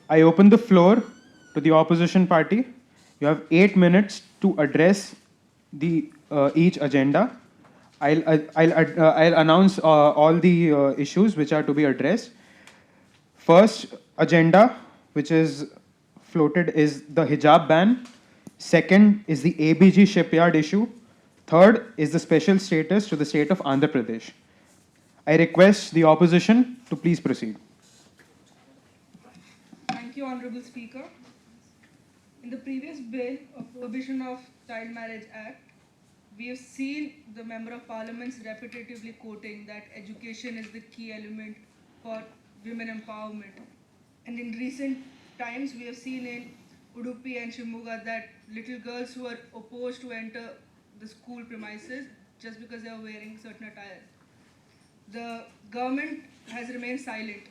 I open the floor to the opposition party. You have 8 minutes to address the each agenda. I'll announce all the issues which are to be addressed. First agenda, which is floated, is the hijab ban. Second is the ABG shipyard issue. Third is the special status to the state of Andhra Pradesh. I request the opposition to please proceed. Thank you, Honorable Speaker. In the previous bill of Prohibition of Child Marriage Act, we have seen the Member of Parliaments repetitively quoting that education is the key element for women empowerment. And in recent times, we have seen in Udupi and Shimuga that little girls who are opposed to enter the school premises just because they are wearing certain attire. The government has remained silent.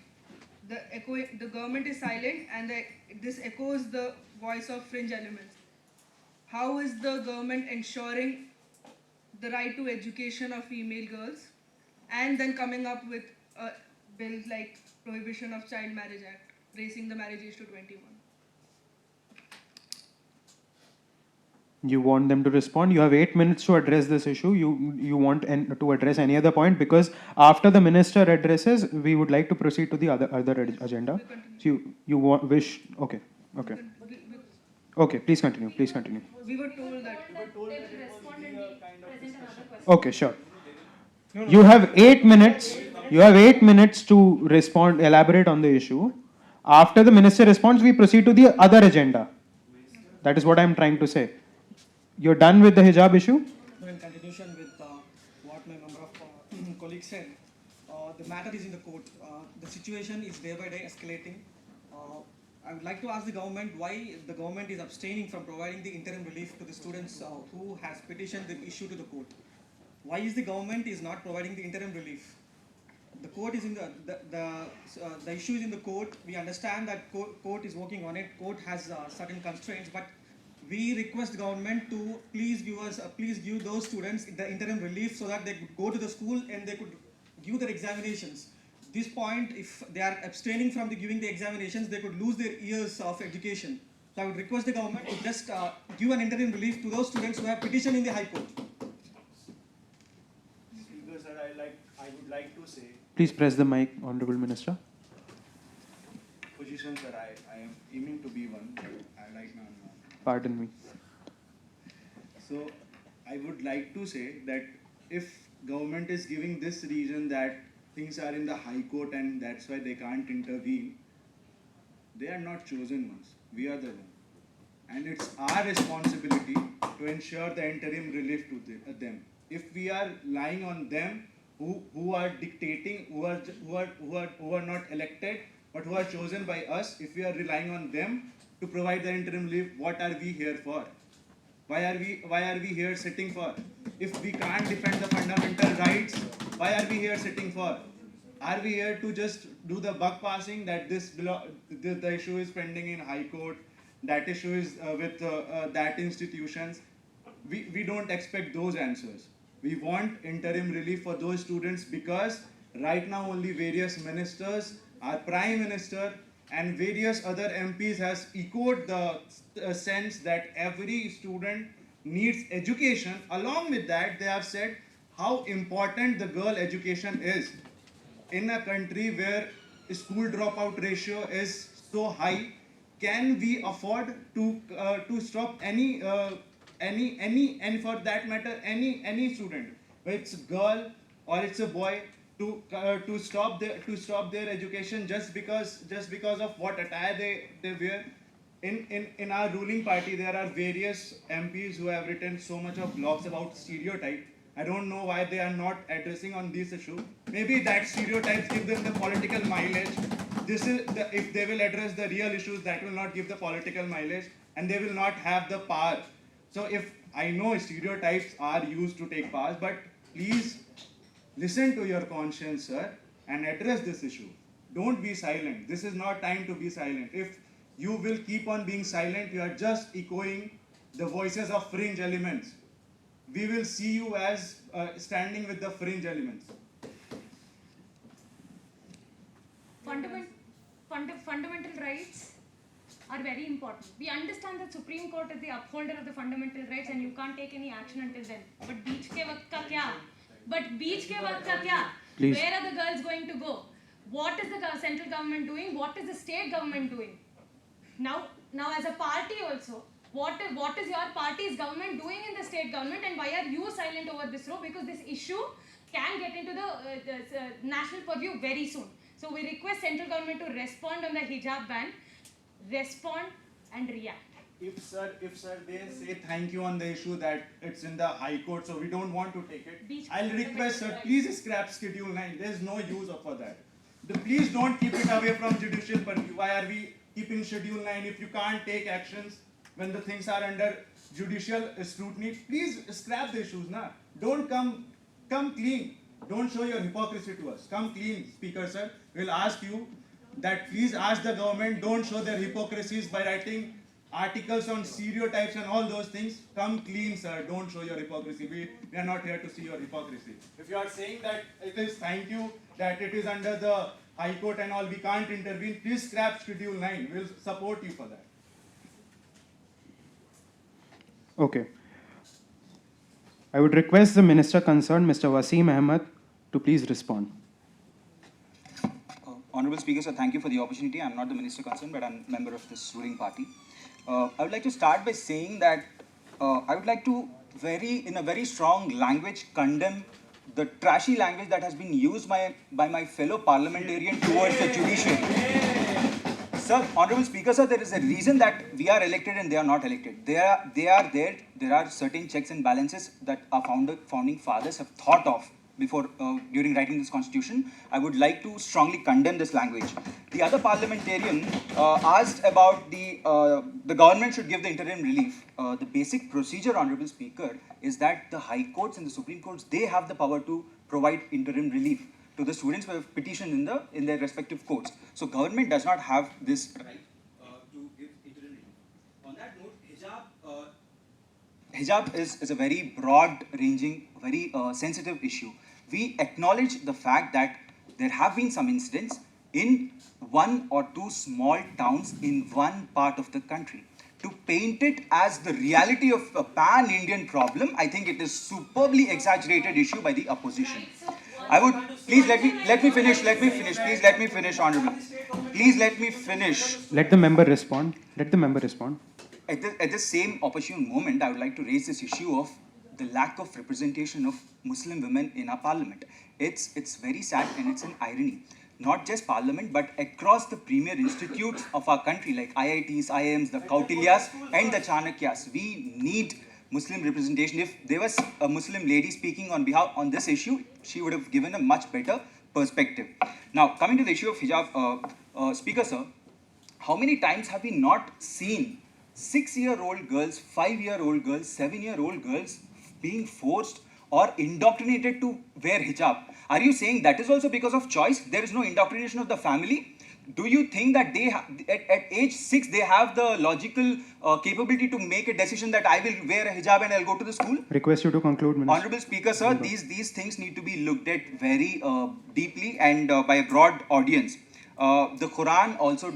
The government is silent, and this echoes the voice of fringe elements. How is the government ensuring the right to education of female girls, and then coming up with bills like Prohibition of Child Marriage Act, raising the marriage age to 21? You want them to respond. You have 8 minutes to address this issue. You want to address any other point, because after the minister addresses, we would like to proceed to the other agenda. So wish. Okay. Okay. Okay. Please continue. Please continue. We were told that. Okay. Sure. You have 8 minutes. You have 8 minutes to respond. Elaborate on the issue. After the minister responds, we proceed to the other agenda. That is what I am trying to say. You're done with the hijab issue? So in continuation with what my member of colleague said, the matter is in the court. The situation is day by day escalating. I would like to ask the government why the government is abstaining from providing the interim relief to the students who has petitioned the issue to the court. Why is the government is not providing the interim relief? The court is in the issue is in the court. We understand that court is working on it. Court has certain constraints, but we request government to please give those students the interim relief so that they could go to the school and they could give their examinations. This point, if they are abstaining from giving the examinations, they could lose their years of education. So I would request the government to just give an interim relief to those students who have petitioned in the High Court. Speaker sir, I would like to say. Please press the mic, Honorable Minister. Position sir, I am aiming to be one. I like my. Pardon me. So I would like to say that if government is giving this reason that things are in the High Court and that's why they can't intervene, they are not chosen ones. We are the one. And it's our responsibility to ensure the interim relief to them. If we are relying on them who are dictating, who are not elected, but who are chosen by us, if we are relying on them to provide the interim relief, what are we here for? Why are we here sitting for? If we can't defend the fundamental rights, why are we here sitting for? Are we here to just do the buck passing that the issue is pending in High Court, that issue is with that institutions? We don't expect those answers. We want interim relief for those students because right now only various ministers, our Prime Minister, and various other MPs has echoed the sense that every student needs education. Along with that, they have said how important the girl education is. In a country where school dropout ratio is so high, can we afford to stop any and for that matter any student, whether it's a girl or it's a boy, to stop their education just because of what attire they wear? In our ruling party, there are various MPs who have written so much of blogs about stereotype. I don't know why they are not addressing on this issue. Maybe that stereotypes give them the political mileage. If they will address the real issues, that will not give the political mileage, and they will not have the power. So if I know stereotypes are used to take powers, but please listen to your conscience, sir, and address this issue. Don't be silent. This is not time to be silent. If you will keep on being silent, you are just echoing the voices of fringe elements. We will see you as standing with the fringe elements. Fundamental rights are very important. We understand that Supreme Court is the upholder of the fundamental rights and you can't take any action until then. But beach ke waqt ka kya? But beach ke waqt ka kya? Please. Where are the girls going to go? What is the central government doing? What is the state government doing? Now as a party also, what is your party's government doing in the state government, and why are you silent over this row? Because this issue can get into the national purview very soon. So we request central government to respond on the hijab ban, respond and react. If sir, they say thank you on the issue that it's in the High Court, so we don't want to take it. I'll request sir, please scrap Schedule 9. There's no use for that. Please don't keep it away from judicial purview. Why are we keeping Schedule 9 if you can't take actions when the things are under judicial scrutiny? Please scrap the issues, na. Don't come clean. Don't show your hypocrisy to us. Come clean, Speaker sir. We'll ask you that please ask the government, don't show their hypocrisies by writing articles on stereotypes and all those things. Come clean, sir. Don't show your hypocrisy. We are not here to see your hypocrisy. If you are saying that it is thank you, that it is under the High Court and all, we can't intervene, please scrap Schedule 9. We'll support you for that. Okay. I would request the Minister concerned, Mr. Wasim Ahmed, to please respond. Honorable Speaker, sir, thank you for the opportunity. I'm not the minister concerned, but I'm a member of this ruling party. I would like to start by saying that I would like to in a very strong language condemn the trashy language that has been used by my fellow parliamentarian towards the judiciary. Sir, Honorable Speaker, sir, there is a reason that we are elected and they are not elected. They are there. There are certain checks and balances that our founding fathers have thought of before during writing this constitution. I would like to strongly condemn this language. The other parliamentarian asked about the government should give the interim relief. The basic procedure, Honorable Speaker, is that the High Courts and the Supreme Courts, they have the power to provide interim relief to the students who have petitioned in their respective courts. So government does not have this right to give interim relief. On that note, hijab is a very broad-ranging, very sensitive issue. We acknowledge the fact that there have been some incidents in one or two small towns in one part of the country. To paint it as the reality of a pan-Indian problem, I think it is superbly exaggerated issue by the opposition. I would please let me finish. Please let me finish, Honorable. Please let me finish. Let the member respond. At the same opportune moment, I would like to raise this issue of the lack of representation of Muslim women in our parliament. It's very sad and it's an irony. Not just parliament, but across the premier institutes of our country, like IITs, IIMs, the Kautilyas and the Chanakyas. We need Muslim representation. If there was a Muslim lady speaking on this issue, she would have given a much better perspective. Now, coming to the issue of hijab, Speaker sir, how many times have we not seen 6-year-old girls, 5-year-old girls, 7-year-old girls being forced or indoctrinated to wear hijab? Are you saying that is also because of choice? There is no indoctrination of the family? Do you think that they at age 6 they have the logical capability to make a decision that I will wear a hijab and I'll go to the school? Request you to conclude, Minister. Honorable Speaker, sir, these things need to be looked at very deeply and by a broad audience. The Quran also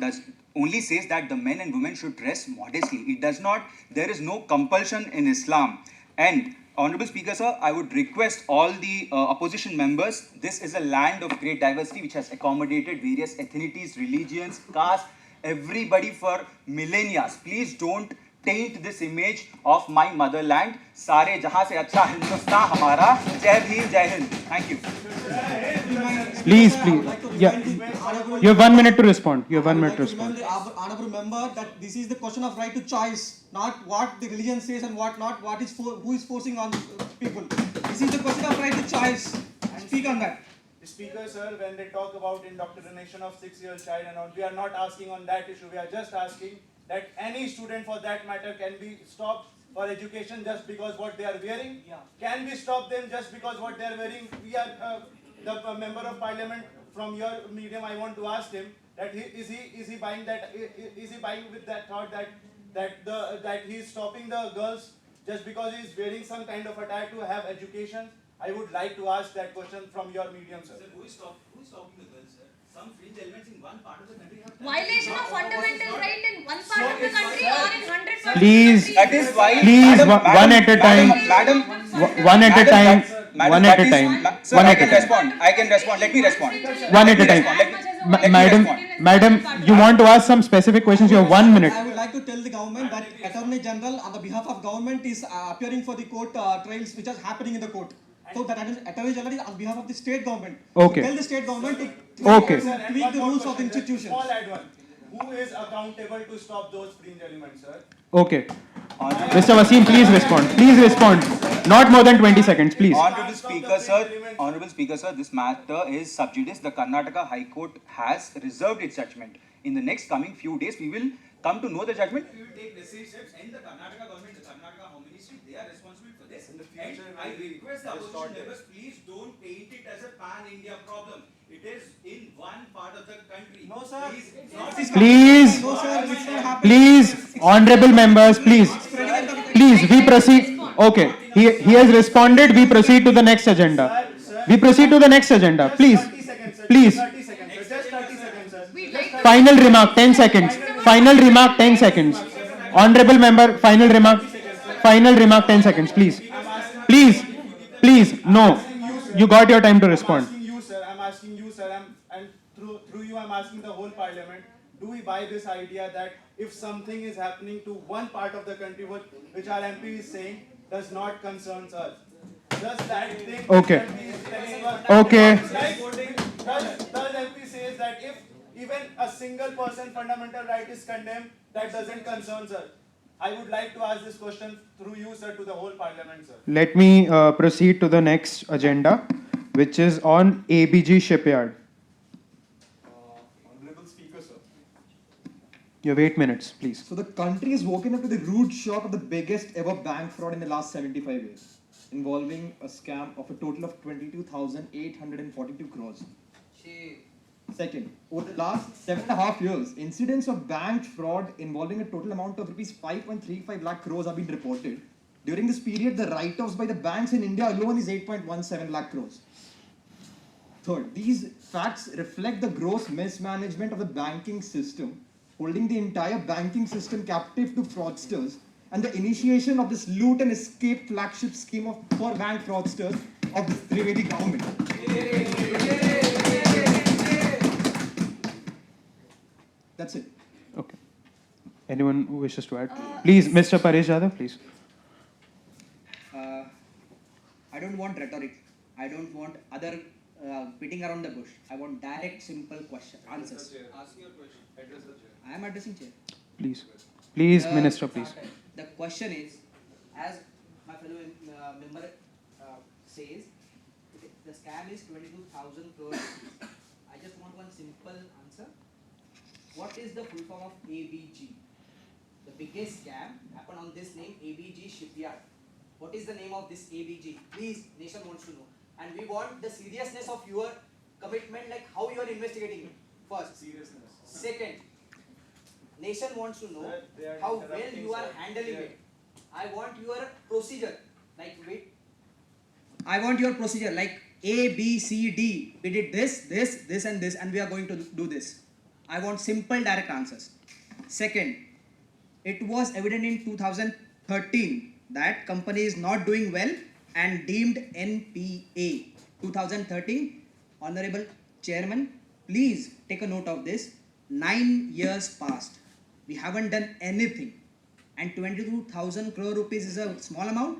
only says that the men and women should dress modestly. It does not. There is no compulsion in Islam. And Honorable Speaker, sir, I would request all the opposition members, this is a land of great diversity which has accommodated various ethnicities, religions, castes, everybody for millennia. Please don't taint this image of my motherland. Sare jahan se acha Hindustan hamara. Jai Bhim, Jai Hind. Thank you. Please. Yeah. You have 1 minute to respond. The honorable member that this is the question of right to choice, not what the religion says and what not, who is forcing on people. This is the question of right to choice. Speak on that. Speaker sir, when they talk about indoctrination of 6-year-old child and all, we are not asking on that issue. We are just asking that any student for that matter can be stopped for education just because what they are wearing. Yeah. Can we stop them just because what they are wearing? We are the member of parliament from your medium. I want to ask him that is he buying that? Is he buying with that thought that he is stopping the girls just because he is wearing some kind of attire to have education? I would like to ask that question from your medium, sir. Sir, who is stopping the girls, sir? Some fringe elements in one part of the country have... Violation of fundamental right in one part of the country or in 100% Please. That is why. Please, Madam, one at a time. Madam, One at a Madam, time. Madam, One at that a is- time. Sir, One I at a can time. respond. I can respond. Let me respond. One at a Let me time. respond. Let me Madam, respond. madam, you want to ask some specific questions? You have 1 minute. I would like to tell the government that Attorney General on the behalf of government is appearing for the court trials which are happening in the court. So that Attorney General is on behalf of the state government. Okay. So tell the state government to Okay. tweak the rules of the institution. All at once. Who is accountable to stop those fringe elements, sir? Okay. Mr. Wasim, please respond. Please respond. Not more than 20 seconds, please. Honorable Speaker, sir, this matter is sub judice. The Karnataka High Court has reserved its judgment. In the next coming few days, we will come to know the judgment. We will take necessary steps, and the Karnataka government, the Karnataka Home Ministry, they are responsible for this. And I request the opposition members, please don't paint it as a pan-India problem. It is in one part of the country. No, sir. Please, it's not. Please, No, sir, it's not happening. please, honorable members, please. Please, we proceed. Okay, he has responded. We proceed to the next agenda. We proceed to the next agenda. Please, 30 seconds, sir. please. 30 seconds, sir. Just 30 seconds, sir. We'd like to Final remark, 10 seconds. Final remark, 10 seconds. Honorable member, final remark. Final remark, 10 seconds, please. Please, please, no. You got your time to respond. I'm asking you, sir, and through you, I'm asking the whole parliament. Do we buy this idea that if something is happening to one part of the country, which our MP is saying, does not concern us? Does that thing Okay. MP is telling us? Okay. Does MP says that if even a single person fundamental right is condemned, that doesn't concern us? I would like to ask this question through you, sir, to the whole parliament, sir. Let me proceed to the next agenda, which is on ABG Shipyard. Honorable Speaker, sir. You have 8 minutes, please. So the country is woken up to the rude shock of the biggest ever bank fraud in the last 75 years, involving a scam of a total of 22,842 crores. Second, over the last 7.5 years, incidents of bank fraud involving a total amount of rupees 5.35 lakh crores have been reported. During this period, the write-offs by the banks in India alone is 8.17 lakh crores. Third, these facts reflect the gross mismanagement of the banking system, holding the entire banking system captive to fraudsters, and the initiation of this loot and escape flagship scheme for bank fraudsters of the Trivedi government. That's it. Okay. Anyone who wishes to add? Please, Mr. Paresh Yadav, please. I don't want rhetoric. I don't want other beating around the bush. I want direct, simple answers. Ask your question. Address the chair. I am addressing chair. Please. Please, Minister, please. The question is, as my fellow member says, the scam is 22,000 crores. I just want one simple answer. What is the full form of ABG? The biggest scam happened on this name, ABG Shipyard. What is the name of this ABG? Please, nation wants to know. And we want the seriousness of your commitment, like how you are investigating it. First. Seriousness. Second, nation wants to know Sir, they are how well interrupting, you are sir. handling They are- it. I want your procedure. Like wait. I want your procedure like A, B, C, D. We did this, and this, and we are going to do this. I want simple, direct answers. Second, it was evident in 2013 that company is not doing well and deemed NPA. 2013, Honorable Chairman, please take a note of this. 9 years passed. We haven't done anything. And 22,000 crore rupees is a small amount.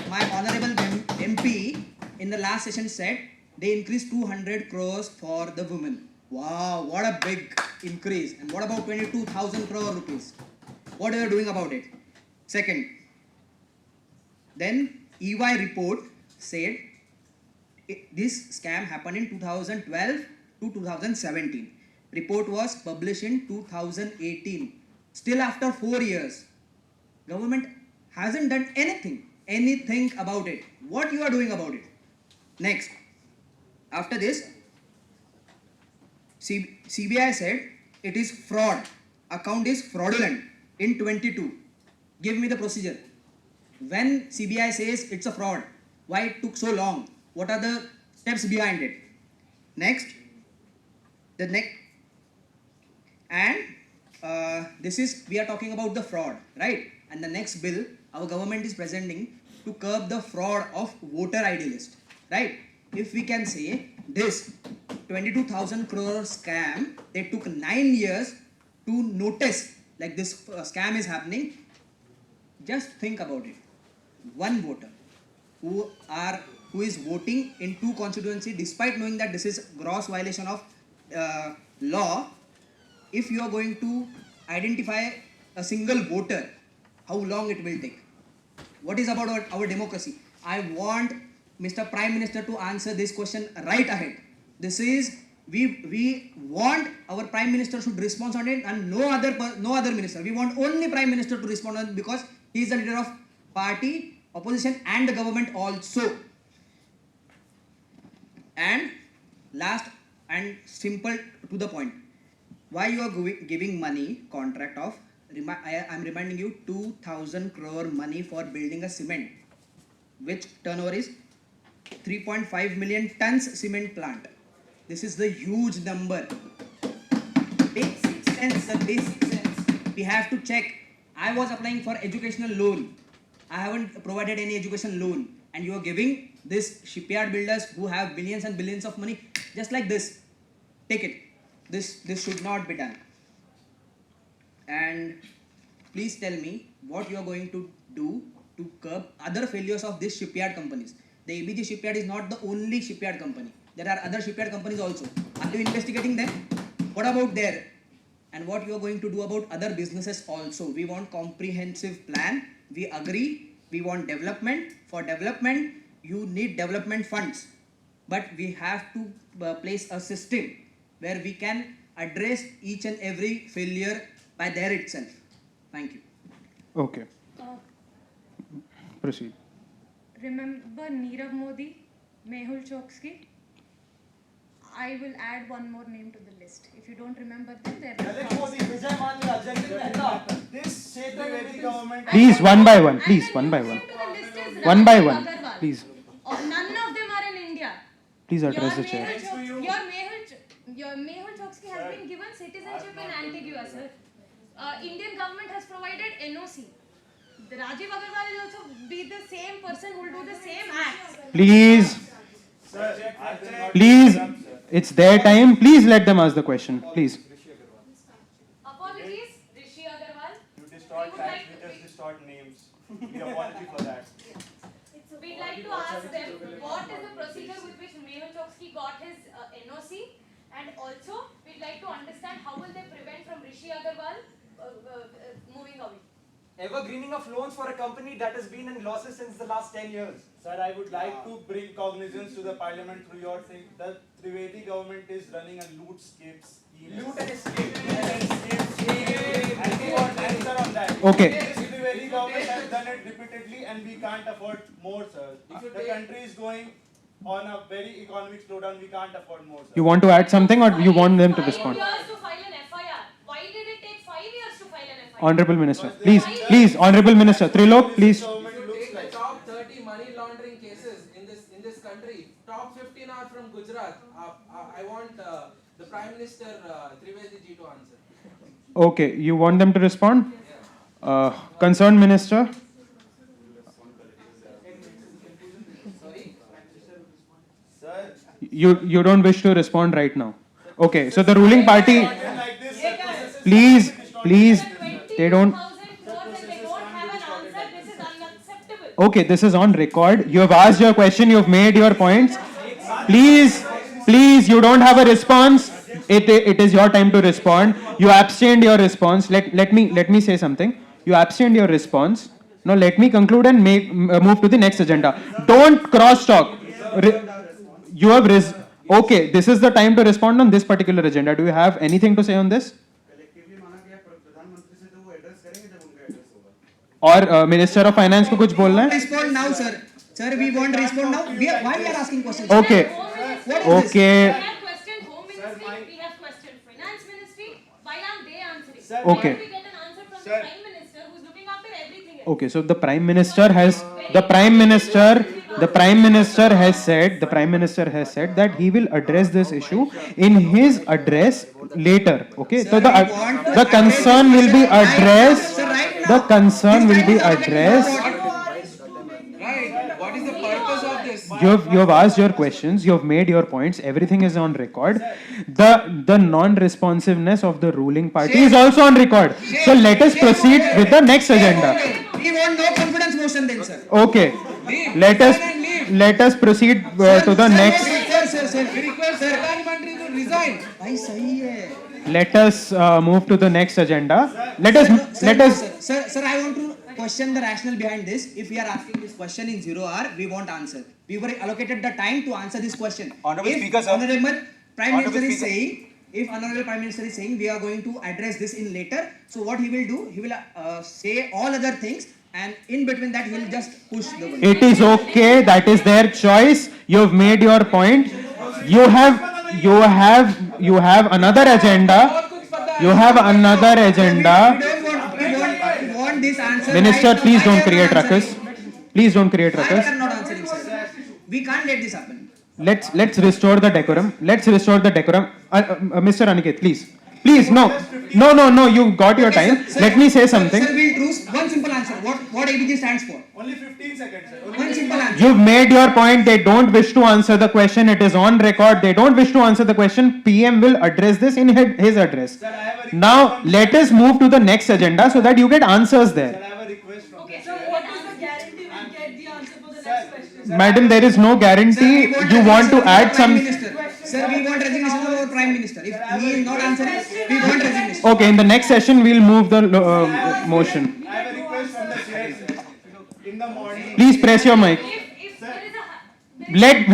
My Honorable MP in the last session said they increased 200 crores for the women. Wow, what a big increase. And what about 22,000 crore rupees? What are you doing about it? Second, then EY report said this scam happened in 2012 to 2017. Report was published in 2018. Still after 4 years, government hasn't done anything about it. What you are doing about it? Next, after this, CBI said it is fraud. Account is fraudulent in 22. Give me the procedure. When CBI says it's a fraud, why it took so long? What are the steps behind it? Next, and this is, we are talking about the fraud, right? And the next bill our government is presenting to curb the fraud of voter ID list, right? If we can say this 22,000 crore scam, they took 9 years to notice like this scam is happening. Just think about it. One voter who is voting in two constituency despite knowing that this is gross violation of law. If you are going to identify a single voter, how long it will take? What is about our democracy? I want Mr. Prime Minister to answer this question right ahead. This is, we want our Prime Minister should respond on it, and no other minister. We want only Prime Minister to respond on it because he is the leader of party, opposition and the government also. And last and simple to the point, why you are giving money I am reminding you 2,000 crore money for building a cement, which turnover is 3.5 million tons cement plant. This is the huge number. Basic sense, the basic sense. We have to check. I was applying for educational loan. I haven't provided any education loan, and you are giving this shipyard builders who have billions and billions of money just like this. Take it. This should not be done. And please tell me what you are going to do to curb other failures of these shipyard companies. The ABG shipyard is not the only shipyard company. There are other shipyard companies also. Are you investigating them? What about there? And what you are going to do about other businesses also? We want comprehensive plan. We agree. We want development. For development, you need development funds. But we have to place a system where we can address each and every failure by there itself. Thank you. Okay. Proceed. Remember Nirav Modi, Mehul Choksky? I will add one more name to the list. If you don't remember them, there are Please, one by one. Please, one by one. One by one. Please. None of them are in India. Please address the chair. Your Mehul Choksky has been given citizenship in Antigua, sir. Indian government has provided NOC. The Rajiv Agarwal will also be the same person who will do the same acts. Please. Please. It's their time. Please let them ask the question. Please. Apologies, Rishi Agarwal. You distort facts, we just distort names. We apologize for that. We'd like to ask them what is the procedure with which Mehul Choksky got his NOC, and also we'd like to understand how will they prevent from Rishi Agarwal moving away. Evergreening of loans for a company that has been in losses since the last 10 years. Sir, I would like to bring cognizance to the parliament through your thing. The Trivedi government is running a loot escape scheme. Loot and escape. And we want answer on that. Okay. This Trivedi government has done it repeatedly and we can't afford more, sir. The country is going on a very economic slowdown. We can't afford more, sir. You want to add something or you want them to respond? 5 years to file an FIR. Why did it take 5 years to file an FIR? Honorable Minister. Please, Honorable Minister. Trilok, please. If you take the top 30 money laundering cases in this country, top 15 are from Gujarat. I want the Prime Minister Trivedi ji to answer. Okay, you want them to respond? Concerned Minister. Sir, You don't wish to respond right now. Okay, so the ruling party. Please, they don't. Okay, this is on record. You have asked your question, you have made your points. Please, you don't have a response. It is your time to respond. You abstained your response. Let me say something. You abstained your response. Now let me conclude and move to the next agenda. Don't cross talk. You have okay, this is the time to respond on this particular agenda. Do you have anything to say on this? और minister of finance को कुछ बोलना है? Respond now, sir. Sir, we want to respond now. Why we are asking questions? Okay. We have questioned Home Ministry, we have questioned Finance Ministry. Why aren't they answering? Sir, Okay. Why don't we get an answer from the Prime Minister who's looking after everything else? Okay, so the Prime Minister The Prime Minister has said that he will address this issue in his address later. Okay, so the concern will be addressed. The concern will be addressed. Right. What is the purpose of this? You have asked your questions, you have made your points, everything is on record. The non-responsiveness of the ruling party is also on record. So let us proceed with the next agenda. We want no confidence motion then, sir. Okay, let us proceed to the next. We request Pradhan Mantri to resign. भाई सही है. Let us move to the next agenda. Let us. Sir, I want to question the rationale behind this. If we are asking this question in 0 hour, we want answer. We were allocated the time to answer this question. Honorable If Speaker, sir. Honorable Prime Honorable Minister is Speaker. saying, if Honorable Prime Minister is saying we are going to address this in later, so what he will do, he will say all other things, and in between that he will just push the one. It is okay. That is their choice. You have made your point. You have another agenda. You have another agenda. We want this answer. Minister, right now. please Why don't you are create not answering? ruckus. Please don't create Why ruckus. you are not answering, sir? We can't let this happen. Let's restore the decorum. Mr. Aniket, please. Please, no. You got your time. Sir, Let me say something. Sir, we'll choose one simple answer. What ABG stands for? Only 15 seconds, sir. One simple answer. You've made your point. They don't wish to answer the question. It is on record. They don't wish to answer the question. PM will address this in his address. Sir, I have a request Now, from- let us move to the next agenda so that you get answers Sir, there. I have a request from Okay, the so what is the guarantee we'll get the answer for the next question? Madam, there is no guarantee. You want to add some. Sir, we want resignation of our Prime Minister. If he is not answering, we want resignation. Okay, in the next session, we'll move the motion. I have a request from the chair, sir. In the morning. Please press your mic. If there is a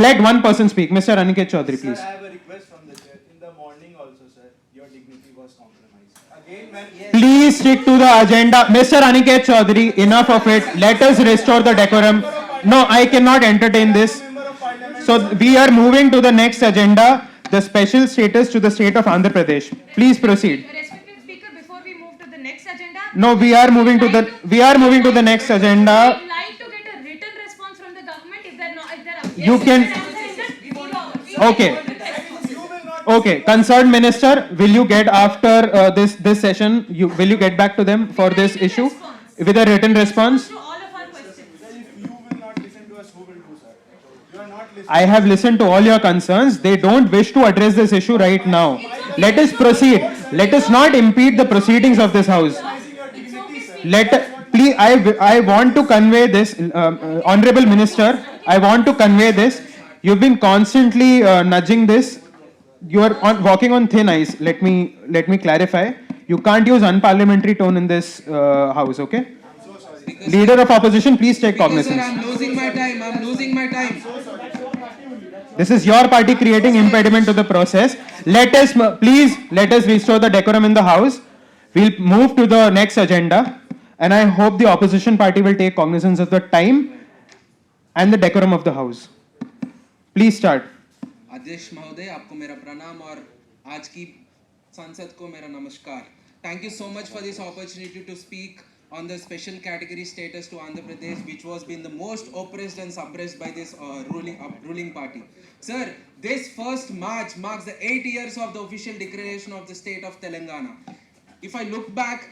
Let one person speak. Mr. Aniket Chaudhary, please. Sir, I have a request from the chair. In the morning also, sir, your dignity was compromised. Again, when Please stick to the agenda. Mr. Aniket Chaudhary, enough of it. Let us restore the decorum. No, I cannot entertain this. member of parliament. So we are moving to the next agenda, the special status to the state of Andhra Pradesh. Please proceed. respected speaker, before we move to the next agenda, No, we are moving to the next agenda. I'd like to get a written response from the government if they're You can- Okay. Okay, concerned minister, will you get after this session? Will you get back to them for this issue with a written response? to all of our questions. Sir, if you will not listen to us, who will do, sir? You are not listening. I have listened to all your concerns. They don't wish to address this issue right now. Let us proceed. Let us not impede the proceedings of this house. Please, I want to convey this, honorable minister. I want to convey this. You've been constantly nudging this. You are walking on thin ice. Let me clarify. You can't use unparliamentary tone in this house. Okay. Leader of opposition, please take Sir, cognizance. I'm losing my time. This is your party creating impediment to the process. Let us restore the decorum in the house. We'll move to the next agenda, and I hope the opposition party will take cognizance of the time and the decorum of the house. Please start. अध्यक्ष महोदय, आपको मेरा प्रणाम और आज की संसद को मेरा नमस्कार. Thank you so much for this opportunity to speak on the special category status to Andhra Pradesh, which was been the most oppressed and suppressed by this ruling party. Sir, this 1st March marks the 8 years of the official declaration of the state of Telangana. If I look back,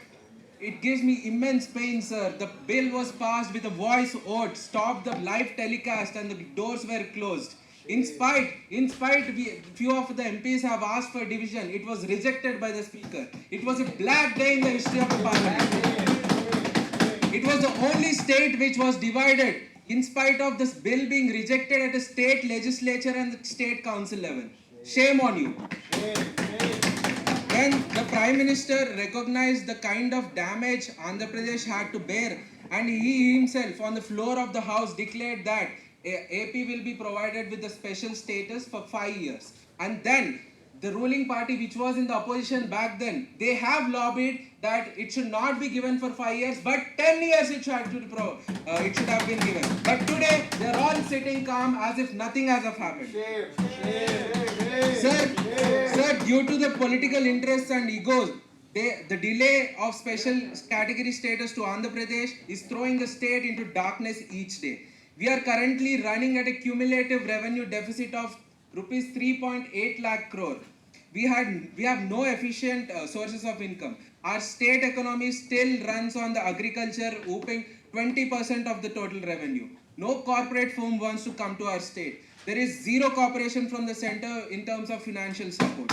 it gives me immense pain, sir. The bill was passed with a voice vote, stopped the live telecast, and the doors were closed. In spite, few of the MPs have asked for division. It was rejected by the speaker. It was a black day in the history of the parliament. It was the only state which was divided, in spite of this bill being rejected at a state legislature and the state council level. Shame on you. When the Prime Minister recognized the kind of damage Andhra Pradesh had to bear, and he himself on the floor of the house declared that AP will be provided with a special status for 5 years. And then the ruling party, which was in the opposition back then, they have lobbied that it should not be given for 5 years, but 10 years it should have been given. But today, they are all sitting calm as if nothing has happened. Sir, due to the political interests and egos, the delay of special category status to Andhra Pradesh is throwing the state into darkness each day. We are currently running at a cumulative revenue deficit of rupees 3.8 lakh crore. We have no efficient sources of income. Our state economy still runs on the agriculture, whooping 20% of the total revenue. No corporate firm wants to come to our state. There is zero cooperation from the center in terms of financial support.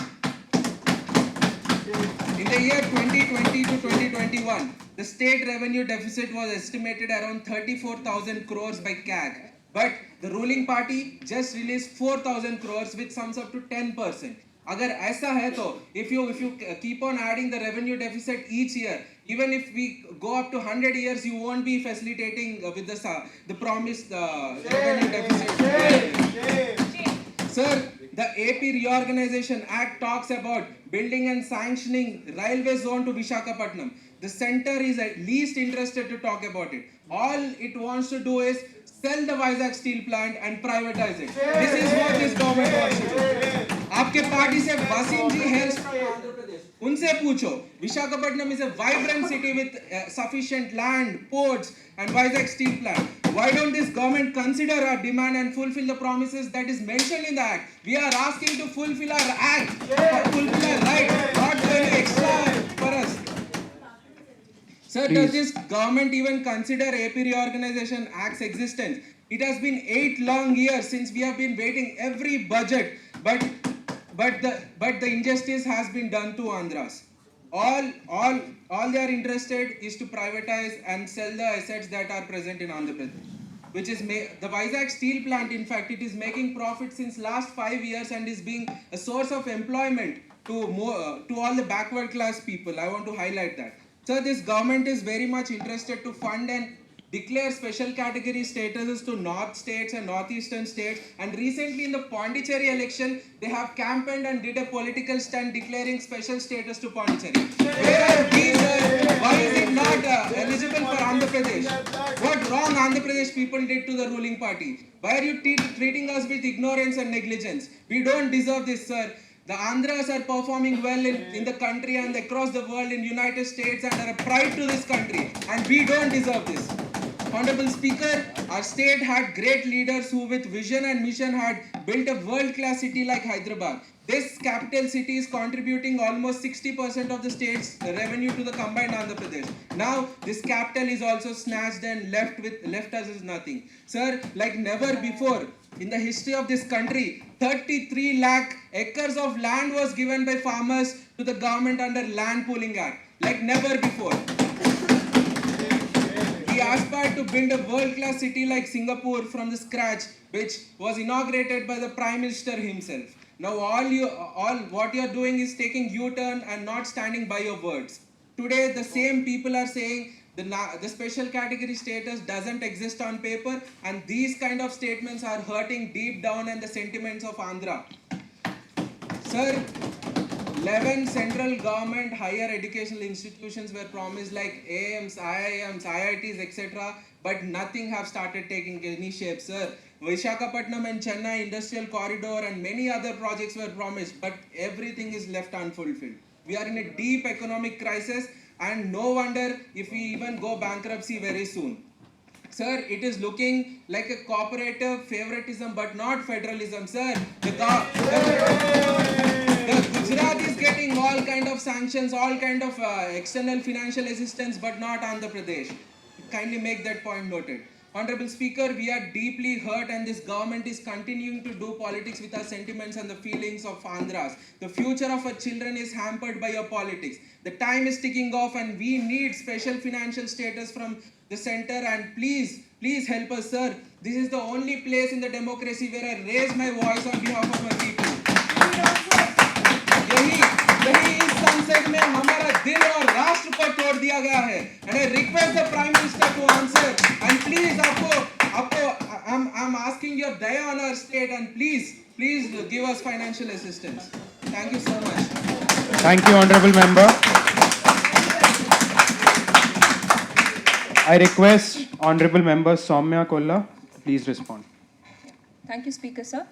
In the year 2020 to 2021, the state revenue deficit was estimated around 34,000 crores by CAG. But the ruling party just released 4,000 crores, which sums up to 10%. अगर ऐसा है तो if you keep on adding the revenue deficit each year, even if we go up to 100 years, you won't be facilitating with the promised revenue deficit. Sir, the AP Reorganization Act talks about building and sanctioning railway zone to Visakhapatnam. The center is at least interested to talk about it. All it wants to do is sell the Vizag steel plant and privatize it. This is what this government wants to do. आपके party से वसीम जी हैं, उनसे पूछो. Visakhapatnam is a vibrant city with sufficient land, ports and Vizag steel plant. Why don't this government consider our demand and fulfill the promises that is mentioned in the act? We are asking to fulfill our act, fulfill our right, not do any extra for us. Sir, does this government even consider AP Reorganization Act's existence? It has been 8 long years since we have been waiting every budget, but the injustice has been done to Andhras. All they are interested is to privatize and sell the assets that are present in Andhra Pradesh. Which is the Vizag steel plant, in fact, it is making profit since last 5 years and is being a source of employment to all the backward class people. I want to highlight that. So this government is very much interested to fund and declare special category statuses to north states and northeastern states, and recently in the Pondicherry election they have campaigned and did a political stunt declaring special status to Pondicherry. Where are these? Why is it not eligible for Andhra Pradesh? What wrong Andhra Pradesh people did to the ruling party? Why are you treating us with ignorance and negligence? We don't deserve this, sir. The Andhras are performing well in the country and across the world in United States and are a pride to this country, and we don't deserve this. Honorable Speaker, our state had great leaders who with vision and mission had built a world-class city like Hyderabad. This capital city is contributing almost 60% of the state's revenue to the combined Andhra Pradesh. Now, this capital is also snatched and left us as nothing. Sir, like never before in the history of this country, 33 lakh acres of land was given by farmers to the government under Land Pooling Act. Like never before. We aspired to build a world-class city like Singapore from the scratch, which was inaugurated by the Prime Minister himself. Now all what you are doing is taking U-turn and not standing by your words. Today the same people are saying the special category status doesn't exist on paper, and these kind of statements are hurting deep down in the sentiments of Andhra. Sir, 11 central government higher educational institutions were promised like AIMS, IIMs, IITs, etc. But nothing have started taking any shape, sir. Visakhapatnam and Chennai Industrial Corridor and many other projects were promised, but everything is left unfulfilled. We are in a deep economic crisis, and no wonder if we even go bankruptcy very soon. Sir, it is looking like a cooperative favoritism but not federalism, sir. The Gujarat is getting all kind of sanctions, all kind of external financial assistance, but not Andhra Pradesh. Kindly make that point noted. Honorable Speaker, we are deeply hurt and this government is continuing to do politics with our sentiments and the feelings of Andhras. The future of our children is hampered by your politics. The time is ticking off and we need special financial status from the center, and please help us, sir. This is the only place in the democracy where I raise my voice on behalf of my people. यही इस संसद में हमारा दिल और राष्ट्र को तोड़ दिया गया है. And I request the Prime Minister to answer. And please, I'm asking your daya on our state, and please give us financial assistance. Thank you so much. Thank you, Honorable Member. I request Honorable Member Soumya Kolla, please respond. Thank you, Speaker, sir.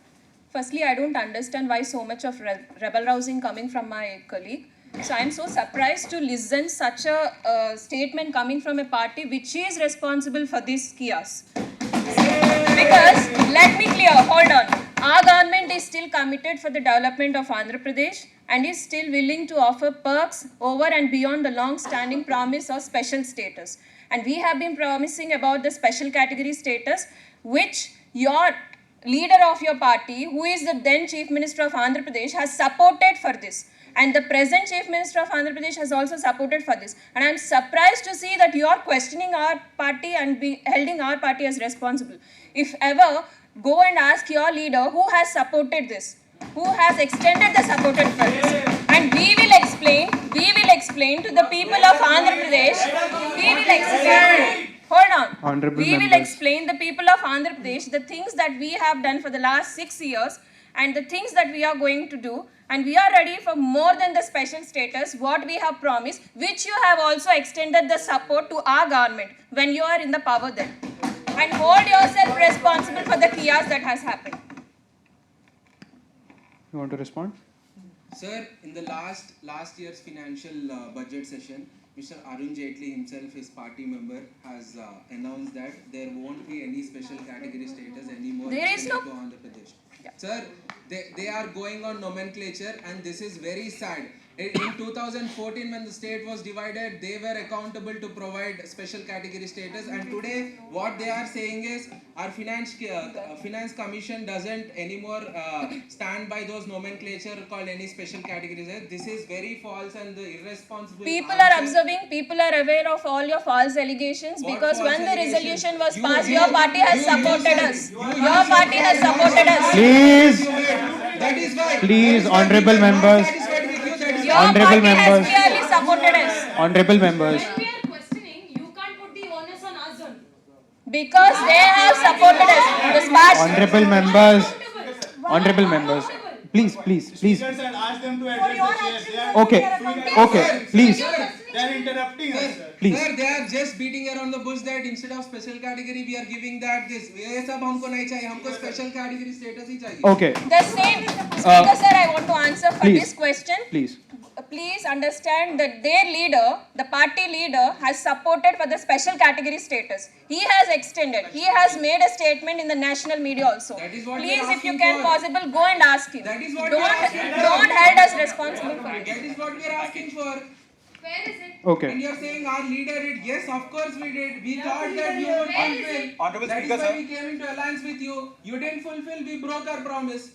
Firstly, I don't understand why so much of rebel rousing coming from my colleague. So I am so surprised to listen such a statement coming from a party which is responsible for this chaos. Because, let me clear, hold on. Our government is still committed for the development of Andhra Pradesh and is still willing to offer perks over and beyond the long-standing promise of special status. And we have been promising about the special category status, which your leader of your party, who is the then Chief Minister of Andhra Pradesh, has supported for this. And the present Chief Minister of Andhra Pradesh has also supported for this. And I am surprised to see that you are questioning our party and holding our party as responsible. If ever, go and ask your leader who has supported this, who has extended the support for this. And we will explain to the people of Andhra Pradesh, we will explain, hold on, Honorable we will members. explain the people of Andhra Pradesh the things that we have done for the last 6 years and the things that we are going to do, and we are ready for more than the special status, what we have promised, which you have also extended the support to our government when you are in the power then. And hold yourself responsible for the chaos that has happened. You want to respond? Sir, in the last year's financial budget session, Mr. Arun Jaitley himself, his party member, has announced that there won't be any special category status anymore. There is no- to Andhra Pradesh. Sir, they are going on nomenclature, and this is very sad. In 2014, when the state was divided, they were accountable to provide special category status, and today what they are saying is our finance commission doesn't anymore stand by those nomenclature called any special categories. This is very false and irresponsible. People are observing, people are aware of all your false allegations, What because false when the allegations? resolution was You- passed, you- your party has you- supported you- us. you- Your party has supported us. Please, That is why. Please, that is why honorable we were not members. satisfied with you, that is Your Honorable party members. has clearly supported us. honorable members. When we are questioning, you can't put the onus on us only. Because they have supported us. The smart Honorable members. Honorable members. Please, please, please. Speakers and ask them to address the chair. They are Okay, please, They are interrupting us, sir. please. Sir, they are just beating around the bush that instead of special category we are giving that this. ये सब हमको नहीं चाहिए, हमको special category status ही चाहिए. Okay, The same, Speaker sir, I want to answer for please. this question. please. Please understand that their leader, the party leader, has supported for the special category status. He has extended. He has made a statement in the national media also. That is what we Please, are if you asking can for. possible, go and ask him. That is what we are asking for. Don't hold us responsible for it. That is what we are asking for. Where is it? Okay. And you are saying our leader did. Yes, of course we did. We thought that you would fulfill. Honorable That is Speaker, why sir. we came into alliance with you. You didn't fulfill. We broke our promise.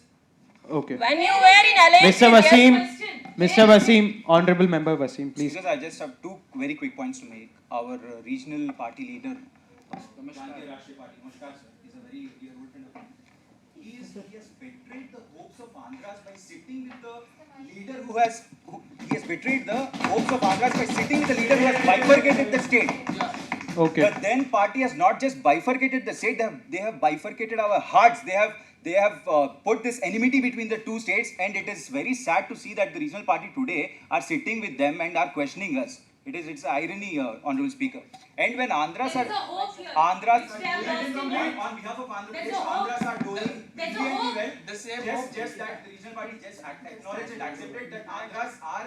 Okay. When you were in alliance Mr. with Wasim, Question. Mr. Wasim, honorable member Wasim, please. Because I just have two very quick points to make. Our regional party leader, Bharatiya Rashtriya Party, Namaskar sir, is a very dear old friend of mine. He has betrayed the hopes of Andhras by sitting with the leader he has betrayed the hopes of Andhras by sitting with the leader who has bifurcated the state. Okay. The then party has not just bifurcated the state; they have bifurcated our hearts. They have put this enmity between the two states, and it is very sad to see that the regional party today are sitting with them and are questioning us. It's irony, Honorable Speaker. And when Andhras There's are a hope here. Andhras Which they have lost in life. on behalf of Andhra There's Pradesh, a hope. Andhras are doing There's a brilliantly hope. well. The same Just that the regional party just acknowledged and accepted that Andhras are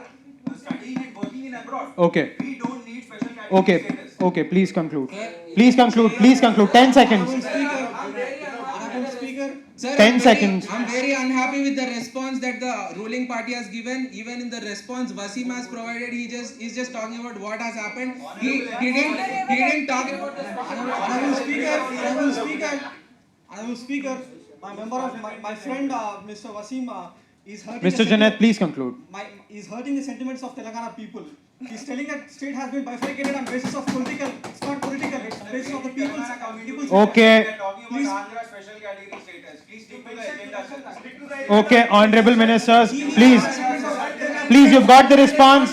studying and working in abroad. Okay. We don't need special category Okay. status. Okay. Please conclude. Please conclude. Please conclude. 10 seconds. Honorable Speaker, Sir, 10 seconds. I'm very unhappy with the response that the ruling party has given. Even in the response Wasim has provided, he's just talking about what has happened. He didn't talk about the Honorable Speaker, my member of my friend Mr. Wasim is hurting. Mr. Janet, please conclude. Is hurting the sentiments of Telangana people. He's telling that state has been bifurcated on basis of political. It's not political. It's basis of the people's. Okay. We are talking Please. about Andhra special category status. Please stick to the agenda, sir. Stick to the Okay, honorable ministers, please. Please, you've got the response.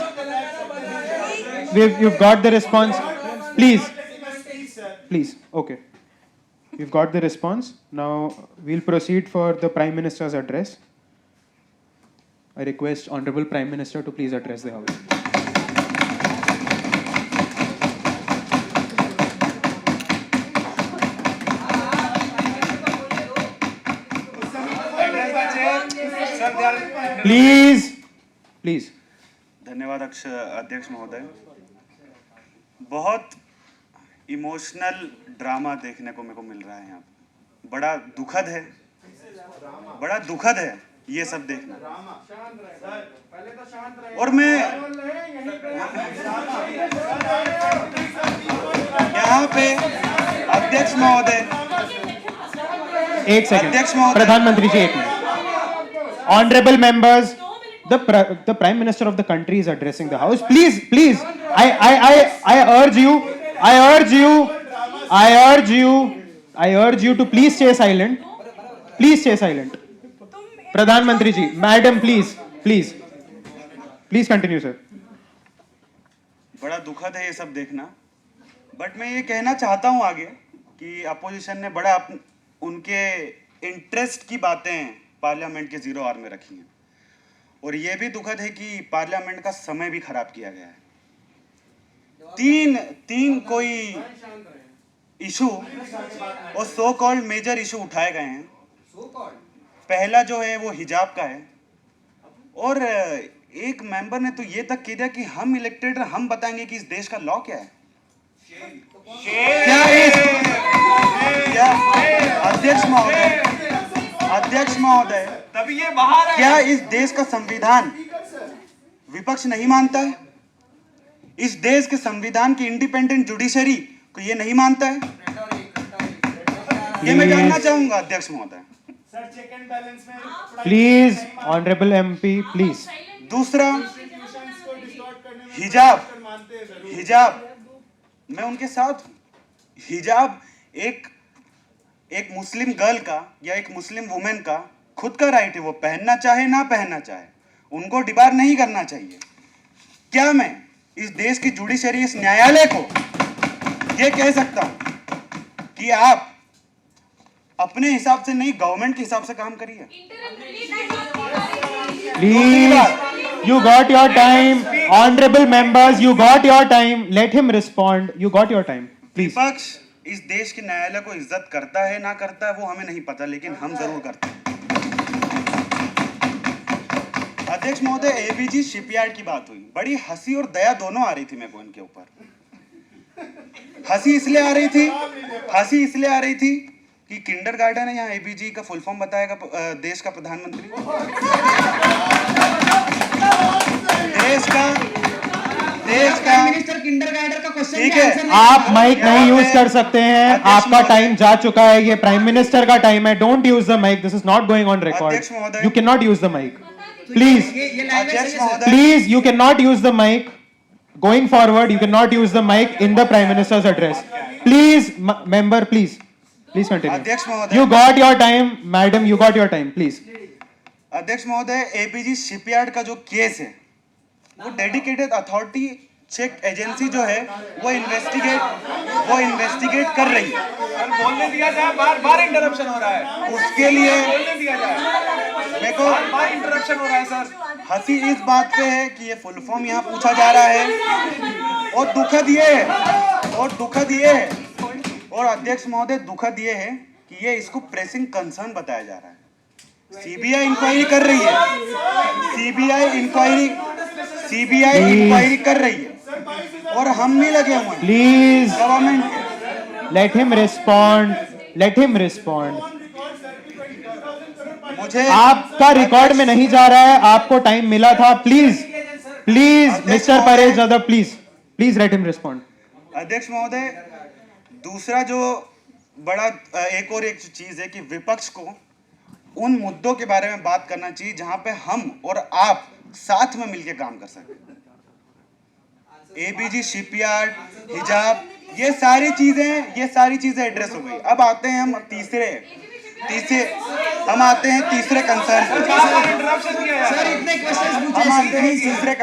You've got the response. Please. Please. Okay. You've got the response. Now we'll proceed for the Prime Minister's address. I request Honorable Prime Minister to please address the House. Please. Please. धन्यवाद अध्यक्ष महोदय। बहुत emotional drama देखने को मेरे को मिल रहा है यहाँ पे। बड़ा दुखद है, बड़ा दुखद है ये सब देखना। और मैं यहाँ पे अध्यक्ष महोदय, एक सेकंड, अध्यक्ष महोदय, प्रधानमंत्री जी एक minute. Honorable members, the Prime Minister of the country is addressing the House. Please, I urge you to please stay silent. Please stay silent. प्रधानमंत्री जी, मैडम please continue sir. बड़ा दुखद है ये सब देखना, बट मैं ये कहना चाहता हूँ आगे कि अपोजिशन ने बड़ा उनके इंटरेस्ट की बातें पार्लियामेंट के 0 आवर में रखी हैं, और ये भी दुखद है कि पार्लियामेंट का समय भी खराब किया गया है। तीन कोई इशू और सो कॉल्ड मेजर इशू उठाए गए हैं। पहला जो है वो हिजाब का है, और एक मेंबर ने तो ये तक कह दिया कि हम इलेक्टेड, हम बताएंगे कि इस देश का लॉ क्या है। क्या अध्यक्ष महोदय तभी ये बाहर है। क्या इस देश का संविधान विपक्ष नहीं मानता है? इस देश के संविधान की इंडिपेंडेंट जुडिशरी को ये नहीं मानता है? ये मैं जानना चाहूंगा अध्यक्ष महोदय। सर चेक एंड बैलेंस में Please, Honorable MP, please. दूसरा, को डिस्टॉर्ट करने में हिजाब, मानते हैं जरूर। हिजाब मैं उनके साथ हूं। हिजाब एक मुस्लिम गर्ल का या एक मुस्लिम वुमेन का खुद का राइट है, वो पहनना चाहे ना पहनना चाहे, उनको डिबार नहीं करना चाहिए। क्या मैं इस देश की जुडिशरी, इस न्यायालय को ये कह सकता हूं कि आप अपने हिसाब से नहीं, गवर्नमेंट के हिसाब से काम करिए? Please, you got your time. Honorable members, you got your time. Let him respond. You got your time. Please. विपक्ष इस देश के न्यायालय को इज्जत करता है ना करता है वो हमें नहीं पता, लेकिन हम जरूर करते हैं। अध्यक्ष महोदय, एबीजी शिपयार्ड की बात हुई, बड़ी हंसी और दया दोनों आ रही थी मेरे को इनके ऊपर। हंसी इसलिए आ रही थी कि किंडरगार्टन है, यहाँ एबीजी का फुल फॉर्म बताएगा देश का प्रधानमंत्री। देश का मिनिस्टर किंडरगार्टन का क्वेश्चन ठीक है, आप माइक नहीं यूज कर सकते हैं, आपका टाइम जा चुका है, ये प्राइम मिनिस्टर का टाइम है। Don't use the mic, this is not going on record. You can not use the mic, please please, you can not use the mic going forward. You cannot use the mic in the Prime Minister's address. Please, member, please continue. अध्यक्ष महोदय, You got your time, madam, you got your time, please. अध्यक्ष महोदय, APG shipyard का जो case है वो dedicated authority check agency जो है वो इन्वेस्टिगेट कर रही है। बोलने दिया जाए, बार इंटरप्शन हो रहा है। उसके लिए बोलने दिया जाए, मेरे को बार इंटरप्शन हो रहा है सर। हंसी इस बात पे है कि ये फुल फॉर्म यहाँ पूछा जा रहा है, और दुखद ये है, और अध्यक्ष महोदय दुखद ये है कि ये इसको प्रेसिंग कंसर्न बताया जा रहा है। सीबीआई इंक्वायरी कर रही है, सीबीआई इंक्वायरी कर रही है, और हम भी लगे हुए हैं Please, गवर्नमेंट के। let him respond. मुझे आपका रिकॉर्ड में नहीं जा रहा है, आपको टाइम मिला था। Please mister Paresh Yadav, please let him respond. अध्यक्ष महोदय, दूसरा जो बड़ा एक चीज है कि विपक्ष को उन मुद्दों के बारे में बात करना चाहिए जहां पे हम और आप साथ में मिलकर काम कर सकें। एबीजी शिपयार्ड, हिजाब, ये सारी चीजें एड्रेस हो गई। अब आते हैं हम तीसरे कंसर्न।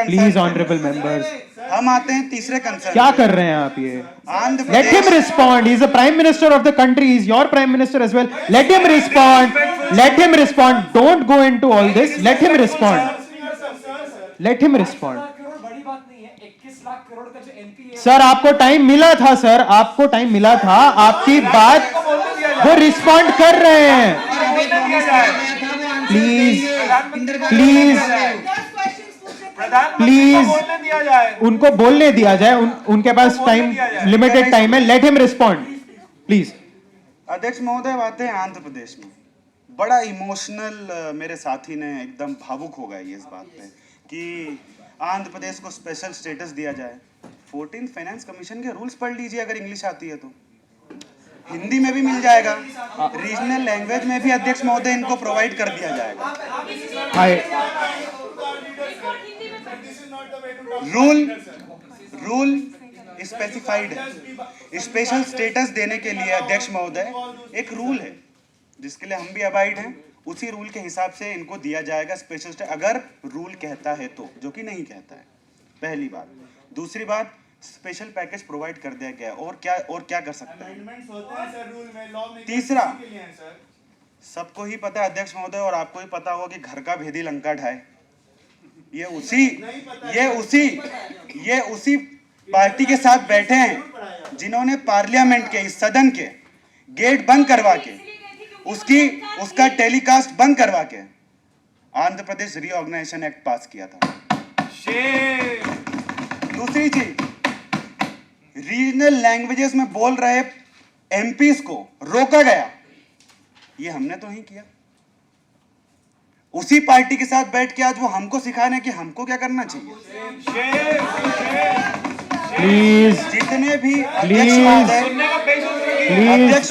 प्लीज ऑनरेबल मेंबर्स, हम आते हैं तीसरे कंसर्न। क्या कर रहे हैं आप ये? Andhra Let him Pradesh, respond. He is the Prime Minister of the country. He is your Prime Minister as well. Let him respond. Don't go into all this. Let him respond. बड़ी बात नहीं है, 21 लाख करोड़ का जो एनपीए सर, आपको time मिला था sir, आपकी बात वो रिस्पॉन्ड कर रहे हैं। प्लीज प्लीज उनको बोलने दिया जाए, उनके पास टाइम, लिमिटेड टाइम है, लेट हिम रिस्पॉन्ड प्लीज। अध्यक्ष महोदय, बातें हैं आंध्र प्रदेश में, बड़ा इमोशनल, मेरे साथी ने एकदम भावुक हो गए इस बात पे कि आंध्र प्रदेश को स्पेशल स्टेटस दिया जाए। 14th फाइनेंस कमीशन के रूल्स पढ़ लीजिए, अगर इंग्लिश आती है तो हिंदी में भी मिल जाएगा, रीजनल लैंग्वेज में भी अध्यक्ष महोदय इनको प्रोवाइड कर दिया जाएगा। रूल स्पेसिफाइड है, स्पेशल स्टेटस देने के लिए अध्यक्ष महोदय एक रूल है जिसके लिए हम भी अबाइड हैं, उसी रूल के हिसाब से इनको दिया जाएगा स्पेशल स्टेटस, अगर रूल कहता है तो, जो कि नहीं कहता है, पहली बात। दूसरी बात, स्पेशल पैकेज प्रोवाइड कर दिया गया, और क्या कर सकते हैं। तीसरा, सबको ही पता है अध्यक्ष महोदय, और आपको ही पता होगा कि घर का भेदी लंका ढाए, ये उसी पार्टी के साथ बैठे हैं जिन्होंने पार्लियामेंट के, इस सदन के गेट बंद करवा के, उसका टेलीकास्ट बंद करवा के आंध्र प्रदेश रीऑर्गेनाइजेशन एक्ट पास किया था। दूसरी चीज, रीजनल लैंग्वेजेस में बोल रहे एमपीज को रोका गया, ये हमने तो नहीं किया। उसी पार्टी के साथ बैठ के आज वो हमको सिखाने कि हमको क्या करना चाहिए। प्लीज जितने भी प्लीज अध्यक्ष